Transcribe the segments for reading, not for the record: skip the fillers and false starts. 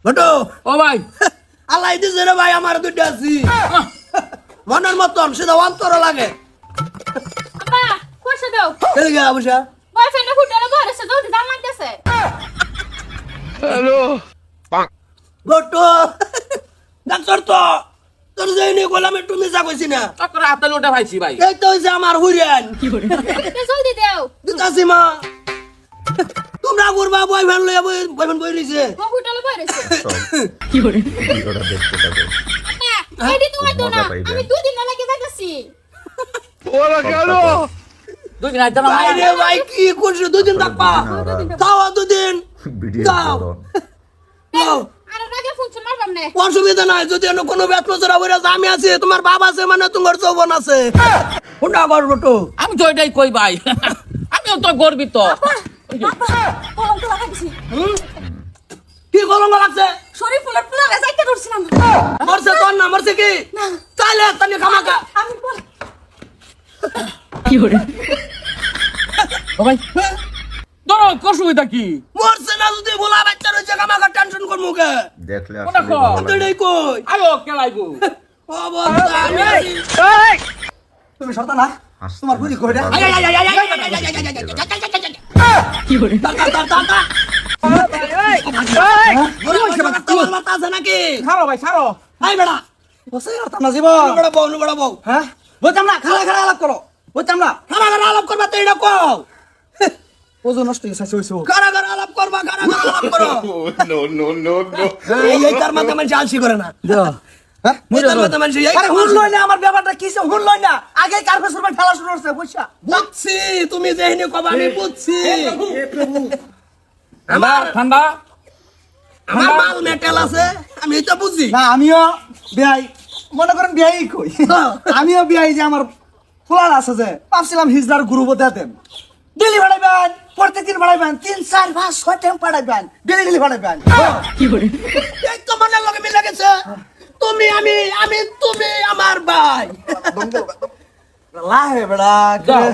বটো ও ভাই আল্লাহ দিছে রে ভাই আমার দুইটা আছি মনের মতন সেটা অন্তর লাগে আপা কইছে দাও চলে গিয়া বসা বয়ফ্রেন্ড হোটেলে বসে জলদি দাম লাগতেছে বটো ডাক্তার তো তোর যাইনি গোলামে তুমি যা কইছি না চক্র হাতে লোটা ভাইছি ভাই এই তো হইছে আমার হুইরান জলদি দাও দিতাছি মা তোমরা করবা বয়ফ্রেন্ড লইয়া বয়ফ্রেন্ড বই রইছে ও হোটেলে বসে ভিডিওটা দেখতে থাকো না এডি তো হইতো না আমি দুই দিন লাগে যাইতাছি দুই দিন আইতাম ভাই রে ভাই কি করছিস দুদিন থাকবা তাও দুদিন ভিডিও দাও করো দাও আর রাগে ফোন চল মারবাম না অসুবিধা নাই যদি অন্য কোনো ব্যস্ত জরা হইরা আমি আছি তোমার বাবা আছে মানে তোমার যৌবন আছে কোনটা করবো তো আমি তো এটাই কই ভাই আমিও তো গর্বিত কলম তো লাগাইছি কি কলঙ্ক লাগছে শরীর ফুলার ফুলার যাইতে ধরছিলাম মরছে তোর না মরছে কি তাইলে তানি খামাকা আমি বল ও ভাই ধরো অসুবিধা কি মরছে না যদি বলা বাচ্চা রয়েছে খামাকা টেনশন করবো কে দেখলে কোনটা আসলে কর? ভালো লাগে। তোরই কই আয়ো কেলাইবো অবস্থা আমি আছি। তুমি সরতা না হাসতে তোমার বুঝি কই রে হাসতে আয় আয় আয় আয় আয় আয় আয় আয় কি করে টাকা টাকা আছে নাকি ছাড়ো ভাই ছাড়ো আই বেড়া বসে আর না জীবন বড় বউ হ্যাঁ বুঝতাম না খালা খালা আলাপ করো বুঝতাম না কারাগার আলাপ করবা তো এটা কও ওজন নষ্ট হয়ে গেছে হইছো কারাগার আলাপ করবা কারাগার আলাপ করো এই তার মাথা মানুষ আলসি করে না হ্যাঁ এই তার মাথা মানুষ আরে হুন লই না আমার ব্যাপারটা কিছে হুন লই না আগে কার্পেট সুরবা ঠেলা শুরু করছে বুঝছা বুঝছি তুমি যেহিনি কবা আমি বুঝছি আমার ঠান্ডা আমার মাল মেটেল আছে আমি এটা বুঝি না আমিও বিয়াই মনে করেন বিয়াই কই আমিও বিয়াই যে আমার ফুলার আছে যে ভাবছিলাম হিজলার গ্রুপ দেন ডেলি ভাড়াইবেন প্রত্যেকদিন ভাড়াইবেন 3-4-5-6 টাইম ভাড়াইবেন ডেলি ভাড়াইবেন এই তো মনের লগে মিলে গেছে তুমি আমি তুমি আমার ভাই লাহে বেড়া যাও।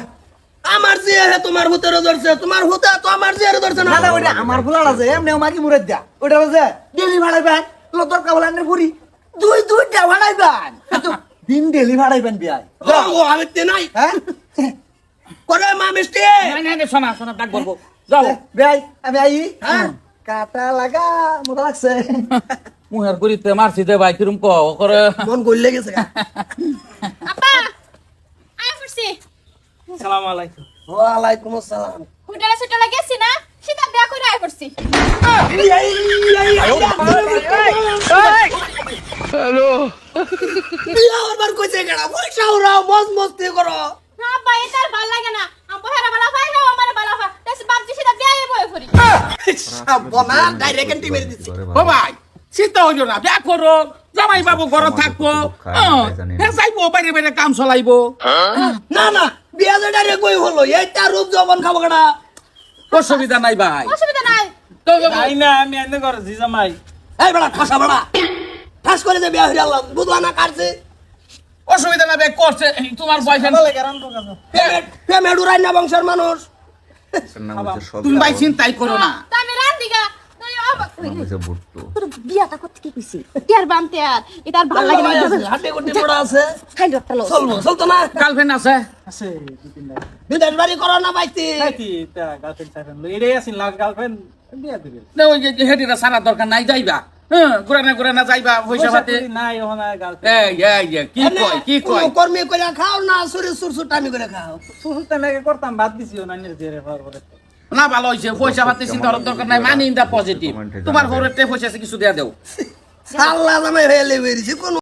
আমার জিয়া হে তোমার হুতেরও ধরছে তোমার হুতা তো আমার জিয়ারও ধরছে না না না ওইটা আমার ফুলার আছে এমনি মাকি মুরে দিয়া ওইটা আছে ডেলি ভাড়াইবেন লতর কাবলানের পুরি দুইটা ভাড়াইবেন দিন ডেলি ভাড়াইবেন বিয়াই ও আমি তে নাই হ্যাঁ করে মা মিষ্টি নাই নাই নাই, শোনা শোনা ডাক বলবো যাও বিয়াই আমি আই হ্যাঁ কাটা লাগা মতো লাগছে মুহের করিতে মারছি দে ভাই কিরম কও করে মন গইলে গেছে আপা আয় পড়ছি সালাম আলাইকুম ওয়ালাইকুম আসসালাম হোটেলে সেটেলে গেছি না সেটা বিয়া করে আয় পড়ছি বিয়া ওরবার কইছে কেডা পয়সা ওরাও মজ মস্তি করো না ভাই তার ভাল লাগে না আমার হেরা বালা ভাই না আমার বালা ভাই তাই বাপজি সেটা বিয়া বই করি বনা ডাইরেক্ট এন্টি মেরে দিছি ও ভাই চিন্তা হইল না বিয়া করো জামাই বাবু ঘরে থাকবো হ্যাঁ যাইবো বাইরে বাইরে কাম চলাইবো না না বিয়া যে ডাইরেক্ট কই হলো এইটা রূপ যৌবন খাবো কেডা অসুবিধা নাই ভাই অসুবিধা নাই তো তাই না আমি এনে করছি জামাই এই বেড়া ঠসা বেড়া ঠাস করে যে বিয়া হইরা আল্লাহ বুঝলা না কাটছে অসুবিধা না ভাই করছে তোমার বয়ফ্রেন্ড পেমেন্ট উড়াই না বংশের মানুষ নাম হচ্ছে সব তুমি ভাই চিন্তাই করো না তা আমি রান্দিগা তাই অবাক নাম হচ্ছে বুট্টু তোর বিয়াটা করতে কি কইছি তিয়ার বামতে আর এটা আর ভাল লাগে না হাতে গুটি পড়া আছে খাই রাখতে লো চলবো চলতো না গার্লফ্রেন্ড আছে আছে দুদিন না বিদেশ বাড়ি করো না বাইতি কি তা গার্লফ্রেন্ড সাইফ্রেন্ড এটাই আছেন লাস্ট গার্লফ্রেন্ড বিয়া দিবে না ওই যে হেডিরা সারা দরকার নাই যাইবা হ্যাঁ ঘুরে না যাইবা পয়সা পাতে নাই ওখানে গার্লফ্রেন্ড এই কি কয় কর্মী করে খাও না শরীর সুরসুটামি করে খাও সুসুতে মেকে করতাম বাদ দিছি না নিজের দিয়ে পাওয়ার পরে না ভালো হইছে পয়সা পাতে চিন্তা করার দরকার নাই মানি ইন দা পজিটিভ তোমার ঘরে পয়সা আছে কিছু দেয়া দেও আল্লাহ জামাই হয়ে লেবেরিছি কোন